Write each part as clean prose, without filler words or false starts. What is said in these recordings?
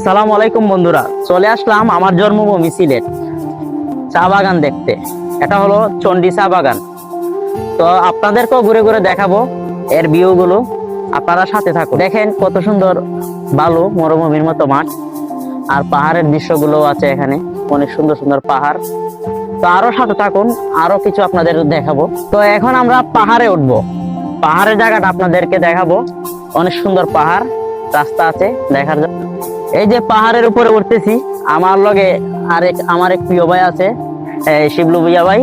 আসসালামু আলাইকুম বন্ধুরা, চলে আসলাম আমার জন্মভূমি সিলেট চা বাগান দেখতে। এটা হলো চন্ডী চা বাগান। তো আপনাদেরকেও ঘুরে ঘুরে দেখাবো এর ভিউ গুলো। আপনারা সাথে থাকুন, দেখেন কত সুন্দর বালু মরুভূমির মতো মাঠ, আর পাহাড়ের দৃশ্যগুলো আছে এখানে, অনেক সুন্দর সুন্দর পাহাড়। তো আরো সাথে থাকুন, আরো কিছু আপনাদের দেখাবো। তো এখন আমরা পাহাড়ে উঠবো, পাহাড়ের জায়গাটা আপনাদেরকে দেখাবো। অনেক সুন্দর পাহাড়, রাস্তা আছে দেখার জন্য। এই যে পাহাড়ের উপরে উঠতেছি, আমার লগে আমার এক প্রিয় ভাই আছে, শিবলু ভুইয়া ভাই,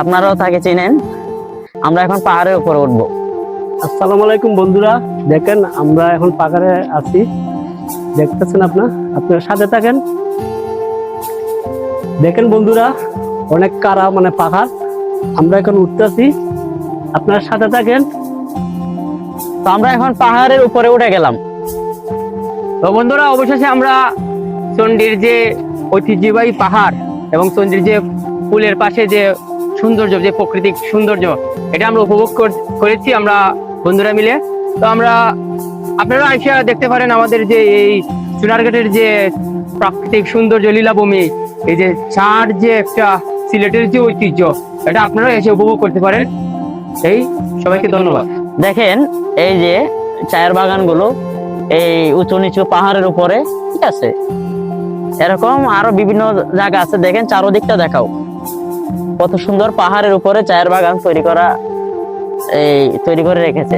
আপনারাও তাকে চিনেন। আমরা এখন পাহাড়ের উপরে উঠবো। আসসালামু আলাইকুম বন্ধুরা, দেখেন আমরা এখন পাহাড়ে আছি, দেখতেছেন আপনার সাথে থাকেন। দেখেন বন্ধুরা, অনেক কারা পাহাড়, আমরা এখন উঠতেছি, আপনার সাথে থাকেন। তো আমরা এখন পাহাড়ের উপরে উঠে গেলাম। তো বন্ধুরা, অবশেষে আমরা চন্ডীর যে ঐতিহ্যবাহী পাহাড় এবং চন্ডীর যে ফুলের পাশে যে সৌন্দর্য, যে প্রাকৃতিক সৌন্দর্য, এটা আমরা উপভোগ করেছি আমরা বন্ধুরা মিলে। তো আপনারা আইসা দেখতে পারেন আমাদের যে এই চুনারঘাটের যে প্রাকৃতিক সৌন্দর্য, লীলাভূমি, এই যে চার যে একটা সিলেটের যে ঐতিহ্য, এটা আপনারা এসে উপভোগ করতে পারেন। এই সবাইকে ধন্যবাদ। দেখেন এই যে চায়ের বাগানগুলো এই উঁচু নিচু পাহাড়ের উপরে, ঠিক আছে। এরকম আরো বিভিন্ন জায়গা আছে, দেখেন চারদিকটা দেখাও, কত সুন্দর পাহাড়ের উপরে চায়ের বাগান তৈরি করে রেখেছে।